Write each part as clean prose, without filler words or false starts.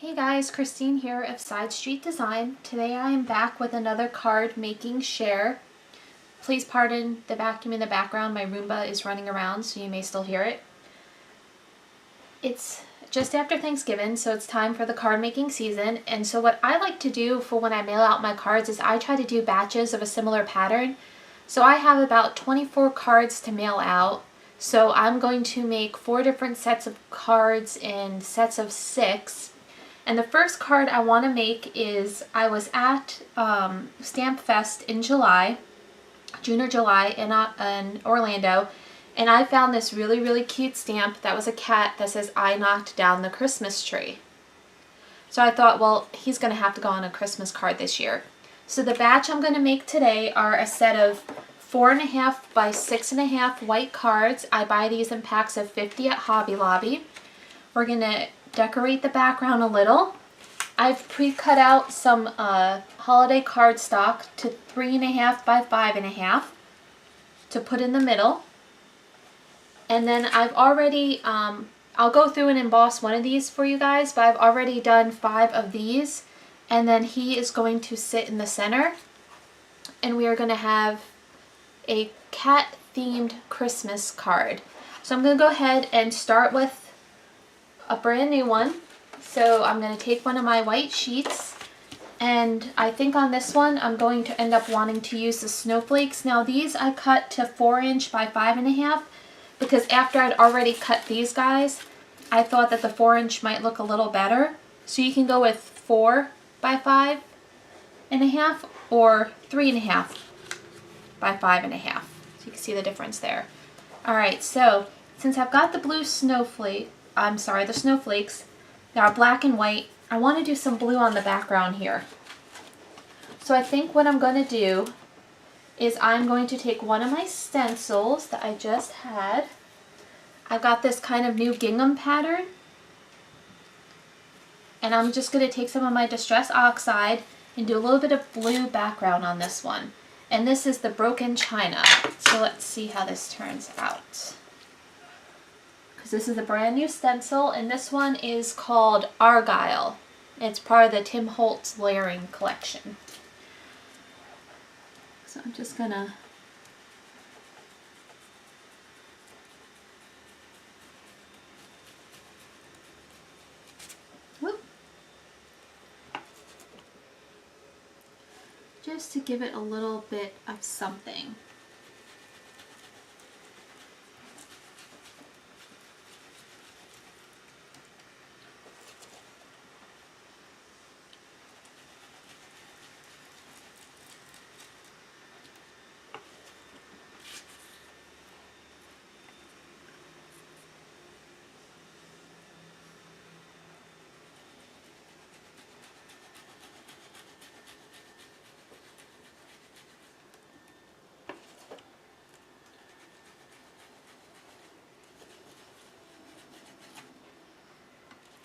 Hey guys, Christine here of sidestreetdesign. Today I am back with another card making share. Please pardon the vacuum in the background. My Roomba is running around, so you may still hear it. It's just after Thanksgiving, so it's time for the card making season. And so what I like to do for when I mail out my cards is I try to do batches of a similar pattern. So I have about 24 cards to mail out. So I'm going to make 4 different sets of cards in sets of 6. And the first card I want to make is, I was at Stamp Fest in June or July in Orlando, and I found this really cute stamp that was a cat that says, "I knocked down the Christmas tree." So I thought, well, he's going to have to go on a Christmas card this year. So the batch I'm going to make today are a set of 4.5 by 6.5 white cards. I buy these in packs of 50 at Hobby Lobby. We're going to decorate the background a little. I've pre-cut out some holiday cardstock to 3.5 by 5.5 to put in the middle. And then I've already, I'll go through and emboss one of these for you guys, but I've already done 5 of these. And then he is going to sit in the center. And we are going to have a cat-themed Christmas card. So I'm going to go ahead and start with a brand new one. So I'm going to take one of my white sheets, and I think on this one I'm going to end up wanting to use the snowflakes. Now these I cut to 4" by 5.5 because after I'd already cut these guys, I thought that the 4" might look a little better. So you can go with 4 by 5.5 or 3.5 by 5.5. So you can see the difference there. Alright, so since I've got the blue snowflake, the snowflakes, they are black and white, I want to do some blue on the background here. So I think what I'm going to do is I'm going to take one of my stencils that I just had. I've got this kind of new gingham pattern. And I'm just going to take some of my Distress Oxide and do a little bit of blue background on this one. And this is the Broken China. So let's see how this turns out. This is a brand new stencil, and this one is called Argyle. It's part of the Tim Holtz layering collection. So I'm just gonna just to give it a little bit of something.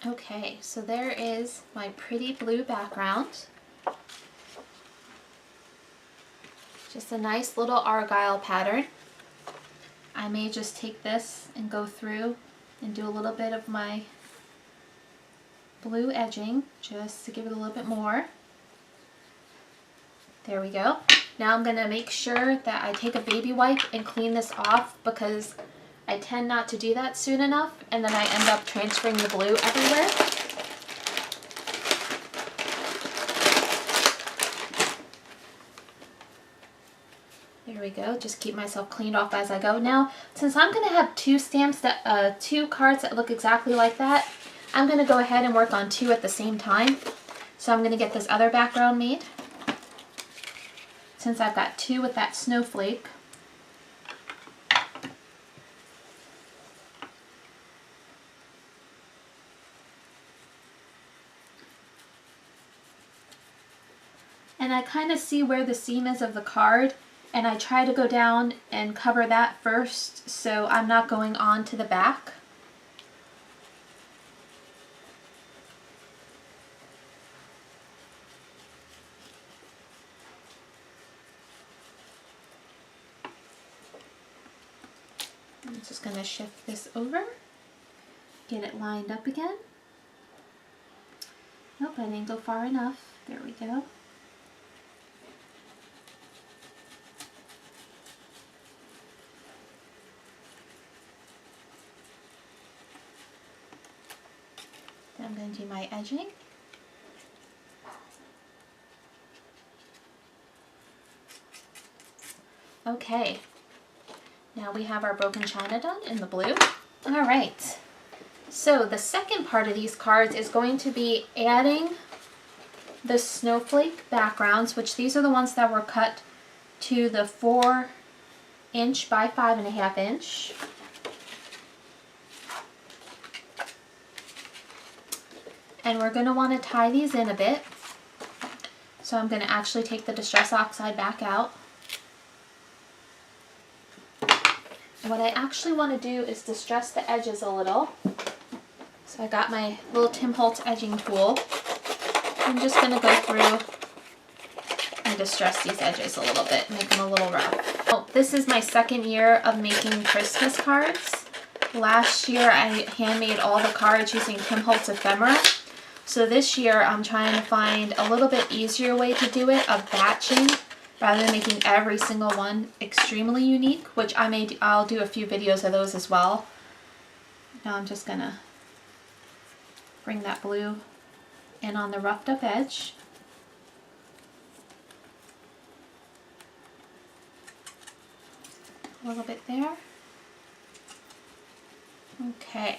Okay, so there is my pretty blue background. Just a nice little Argyle pattern. I may just take this and go through and do a little bit of my blue edging just to give it a little bit more. There we go. Now I'm going to make sure that I take a baby wipe and clean this off because I tend not to do that soon enough, and then I end up transferring the blue everywhere. There we go. Just keep myself cleaned off as I go. Now, since I'm going to have 2 stamps that, 2 cards that look exactly like that, I'm going to go ahead and work on 2 at the same time. So I'm going to get this other background made. Since I've got 2 with that snowflake. And I kind of see where the seam is of the card, and I try to go down and cover that first so I'm not going on to the back. I'm just going to shift this over, get it lined up again. Nope, I didn't go far enough. There we go. Then I'm going to do my edging. Okay, now we have our broken china done in the blue. All right, so the second part of these cards is going to be adding the snowflake backgrounds, which these are the ones that were cut to the 4" by 5.5". And we're going to want to tie these in a bit. So I'm going to actually take the Distress Oxide back out. What I actually want to do is distress the edges a little. So I got my little Tim Holtz edging tool. I'm just going to go through and distress these edges a little bit, make them a little rough. Oh, this is my second year of making Christmas cards. Last year I handmade all the cards using Tim Holtz ephemera. So this year I'm trying to find a little bit easier way to do it, of batching, rather than making every single one extremely unique, which I'll do a few videos of those as well. Now I'm just gonna bring that blue in on the roughed up edge. A little bit there. Okay.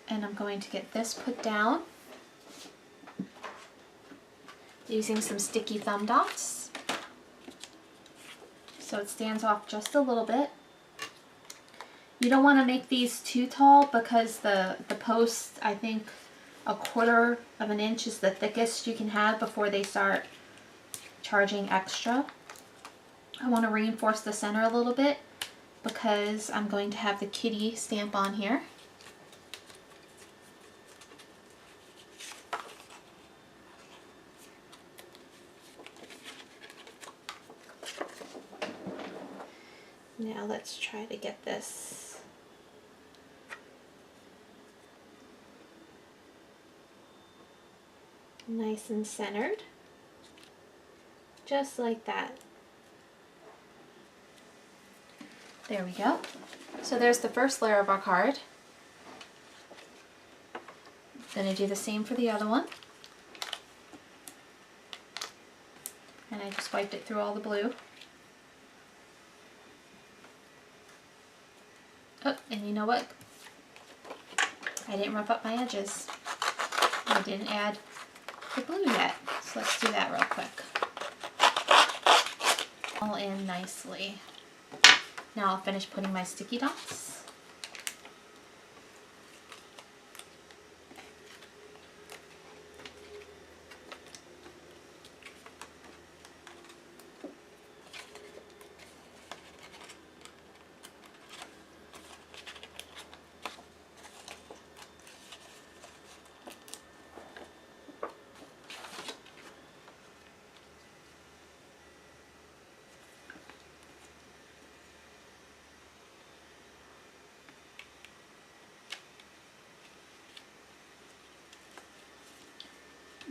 And I'm going to get this put down using some sticky thumb dots so it stands off just a little bit. You don't want to make these too tall because the post, I think 1/4 of an inch is the thickest you can have before they start charging extra. I want to reinforce the center a little bit because I'm going to have the kitty stamp on here. Now let's try to get this nice and centered, just like that. There we go. So there's the first layer of our card. Going to do the same for the other one. And I just wiped it through all the blue. Oh, and you know what? I didn't rough up my edges. I didn't add the blue yet. So let's do that real quick. All in nicely. Now I'll finish putting my sticky dots.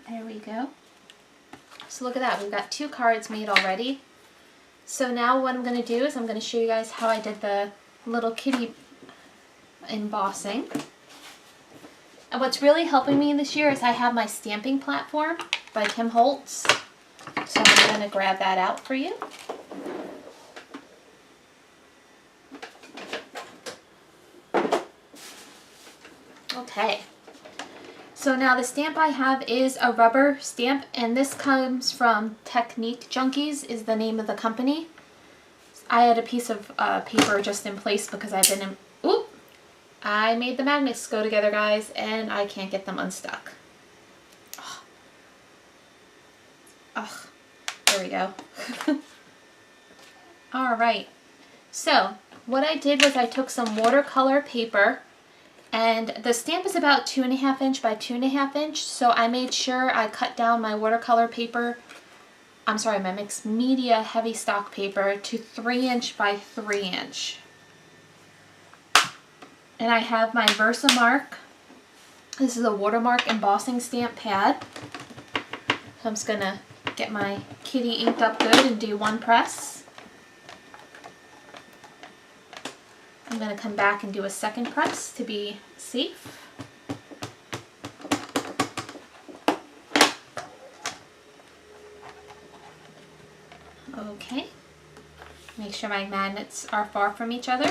There we go. So look at that, we've got 2 cards made already. So now what I'm going to do is I'm going to show you guys how I did the little kitty embossing. And what's really helping me this year is I have my stamping platform by Tim Holtz. So I'm going to grab that out for you. Okay. So now the stamp I have is a rubber stamp, and this comes from Technique Junkies is the name of the company. I had a piece of paper just in place because I've been in, oop, I made the magnets go together, guys, and I can't get them unstuck. Ugh, there we go. All right, so what I did was I took some watercolor paper, and the stamp is about 2.5 inch by 2.5 inch, so I made sure I cut down my watercolor paper, I'm sorry, my mixed media heavy stock paper to 3 inch by 3 inch. And I have my VersaMark. This is a watermark embossing stamp pad. So I'm just gonna get my kitty inked up good and do one press. I'm gonna come back and do a second press to be safe. Okay. Make sure my magnets are far from each other.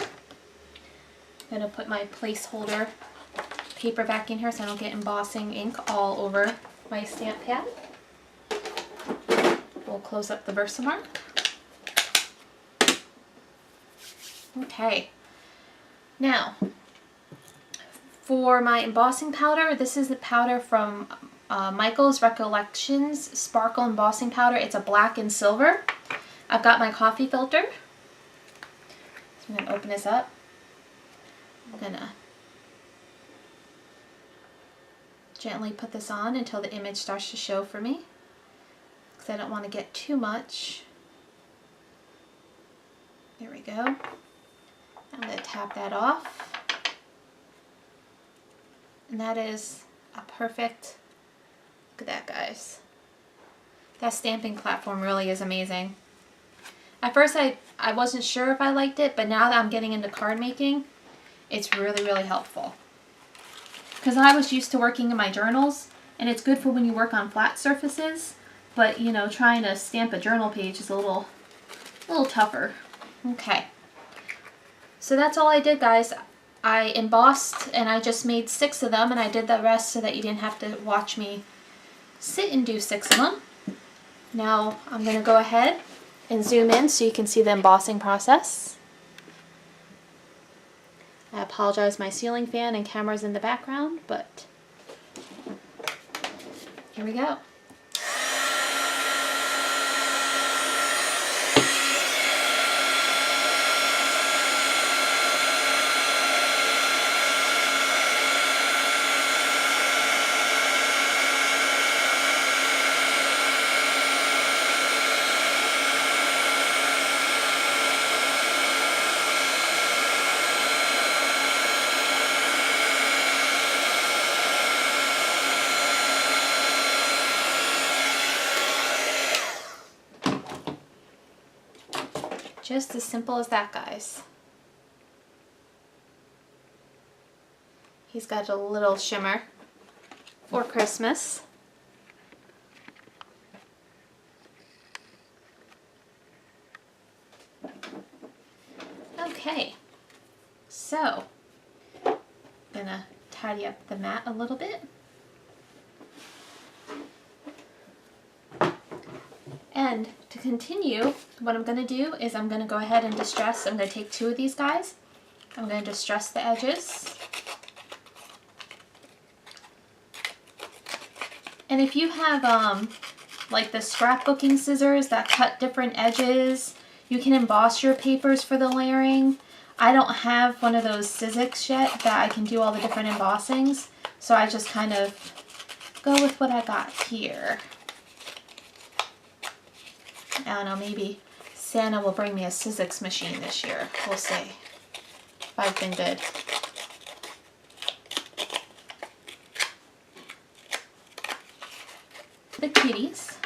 I'm going to put my placeholder paper back in here so I don't get embossing ink all over my stamp pad. We'll close up the VersaMark. Okay. Now, for my embossing powder, this is the powder from Michael's Recollections Sparkle Embossing Powder. It's a black and silver. I've got my coffee filter. So I'm going to open this up. I'm going to gently put this on until the image starts to show for me, because I don't want to get too much. There we go. I'm going to tap that off. And that is a perfect, look at that, guys. That stamping platform really is amazing. At first I wasn't sure if I liked it, but now that I'm getting into card making, it's really, really helpful. Because I was used to working in my journals, and it's good for when you work on flat surfaces, but you know, trying to stamp a journal page is a little tougher. Okay. So that's all I did, guys. I embossed, and I just made 6 of them, and I did the rest so that you didn't have to watch me sit and do 6 of them. Now I'm going to go ahead and zoom in so you can see the embossing process. I apologize, my ceiling fan and camera's in the background, but here we go. Just as simple as that, guys. He's got a little shimmer for Christmas. Okay, so I'm gonna tidy up the mat a little bit. And to continue, what I'm going to do is I'm going to go ahead and distress. I'm going to take 2 of these guys. I'm going to distress the edges. And if you have like the scrapbooking scissors that cut different edges, you can emboss your papers for the layering. I don't have one of those Sizzix yet that I can do all the different embossings, so I just kind of go with what I got here. I don't know, maybe Santa will bring me a Sizzix machine this year. We'll see if I've been good. The kitties.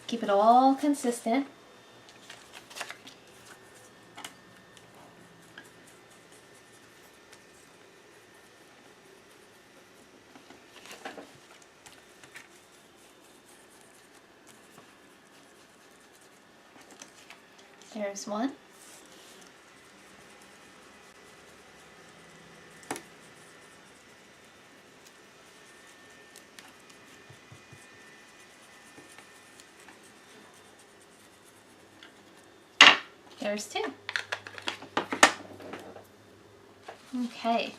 Keep it all consistent. There's one. There's 2. Okay.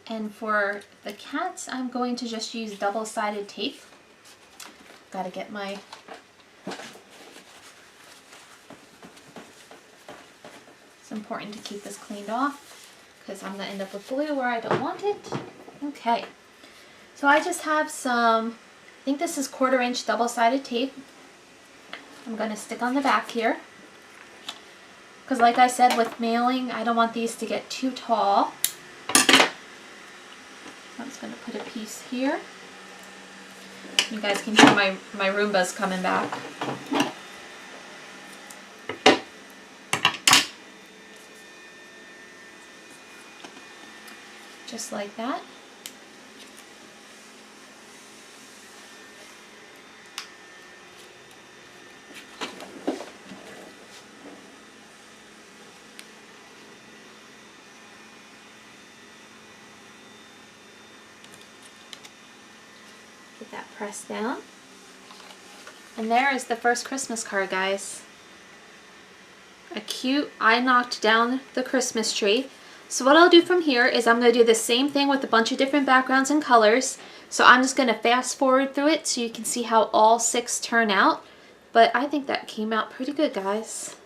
And for the cats, I'm going to just use double-sided tape. Gotta get my it's important to keep this cleaned off because I'm gonna end up with glue where I don't want it. Okay, so I just have some, I think this is 1/4 inch double-sided tape. I'm going to stick on the back here. Because like I said, with mailing, I don't want these to get too tall. I'm just going to put a piece here. You guys can hear my Roombas coming back. Just like that. Get that pressed down. And there is the first Christmas card, guys. A cute, I knocked down the Christmas tree. So what I'll do from here is I'm going to do the same thing with a bunch of different backgrounds and colors. So I'm just going to fast forward through it so you can see how all 6 turn out. But I think that came out pretty good, guys.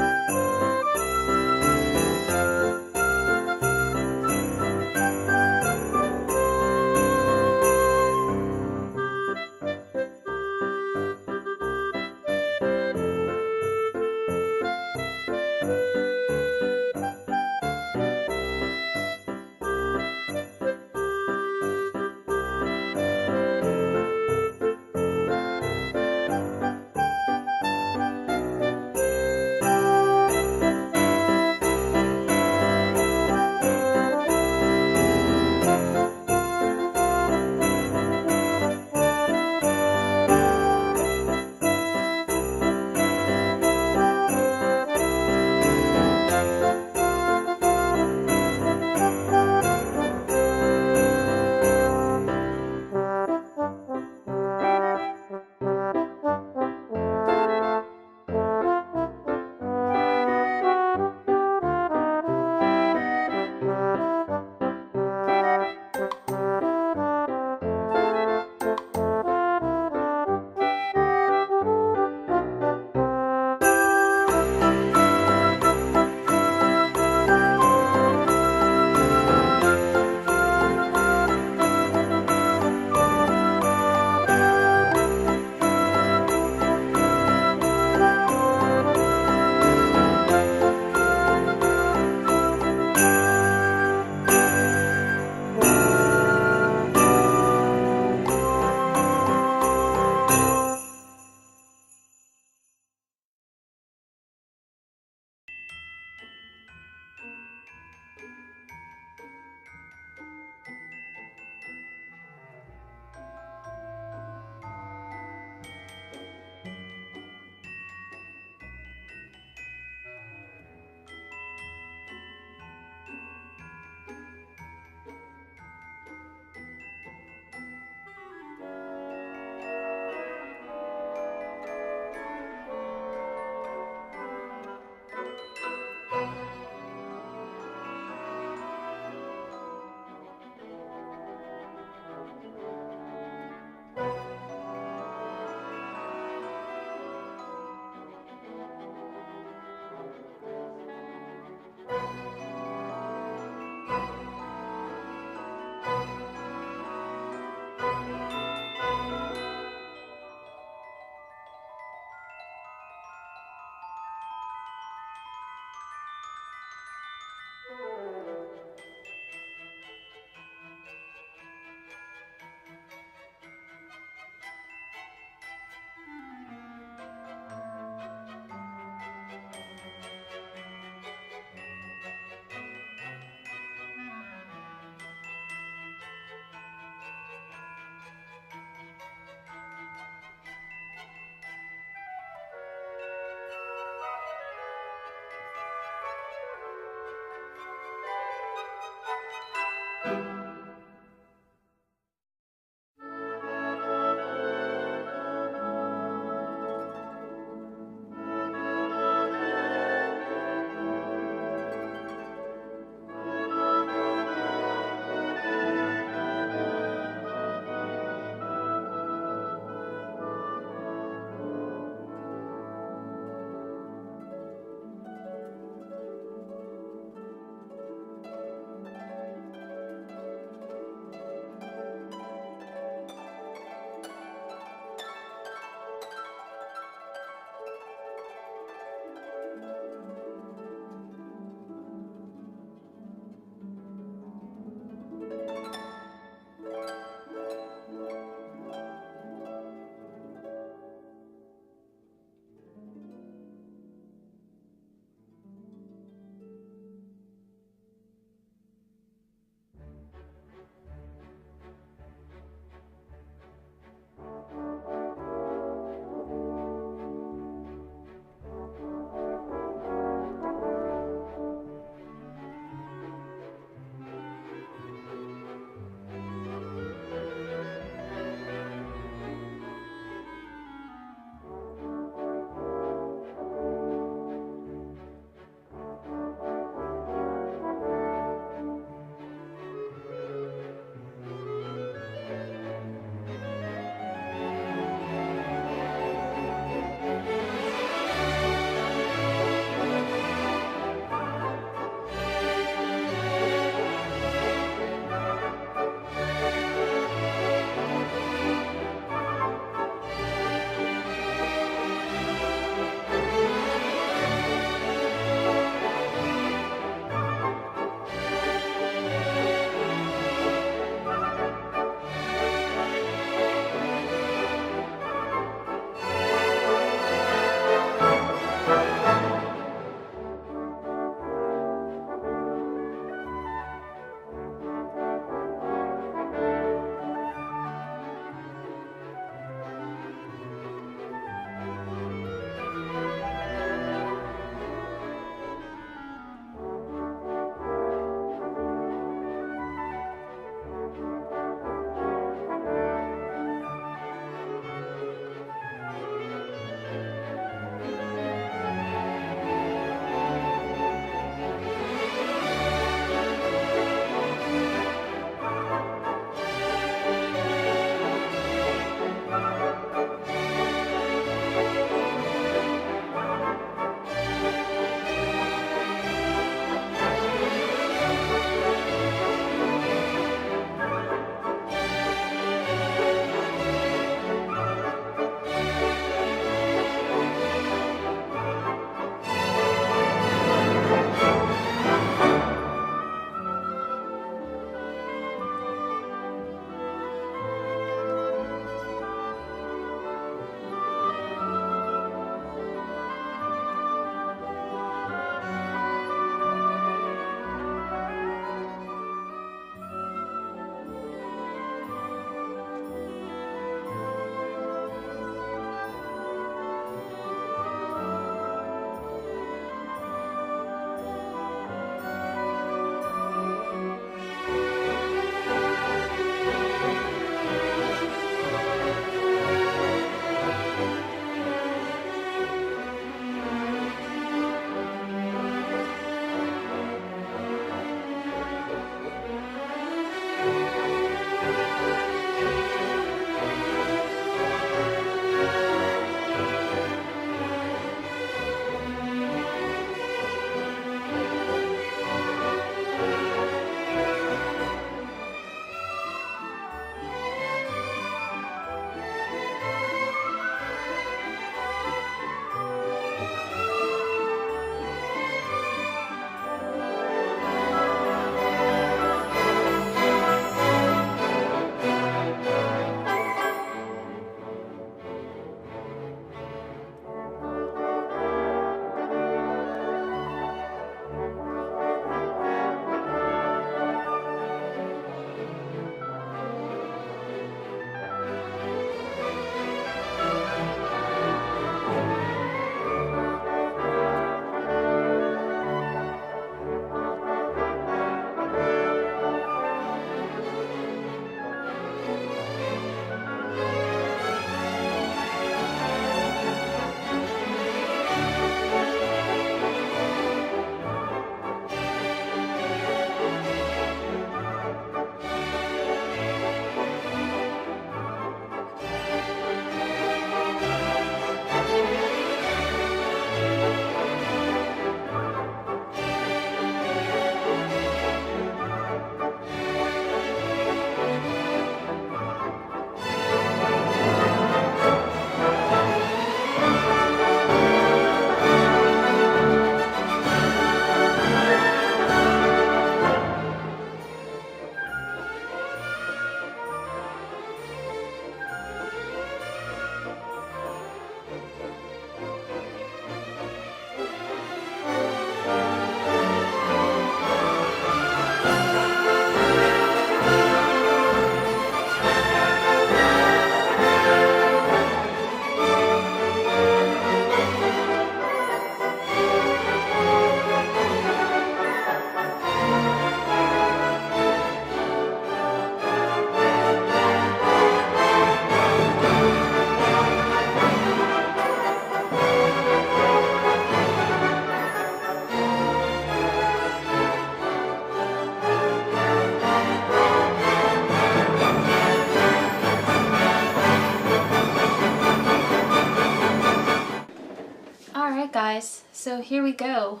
here we go.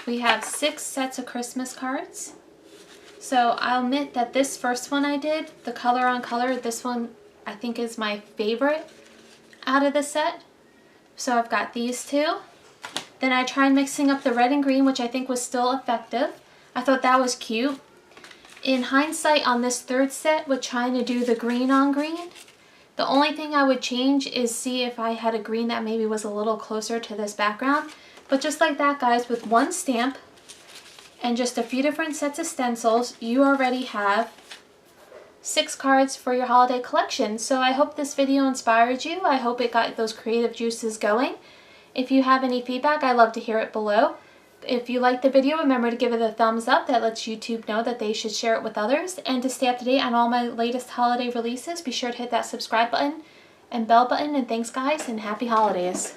We have 6 sets of Christmas cards. So I'll admit that this first one I did, the color on color, this one I think is my favorite out of the set. So I've got these two. Then I tried mixing up the red and green, which I think was still effective. I thought that was cute. In hindsight, on this third set with trying to do the green on green, the only thing I would change is see if I had a green that maybe was a little closer to this background. But just like that, guys, with one stamp and just a few different sets of stencils, you already have 6 cards for your holiday collection. So I hope this video inspired you. I hope it got those creative juices going. If you have any feedback, I'd love to hear it below. If you liked the video, remember to give it a thumbs up. That lets YouTube know that they should share it with others. And to stay up to date on all my latest holiday releases, be sure to hit that subscribe button and bell button. And thanks, guys, and happy holidays.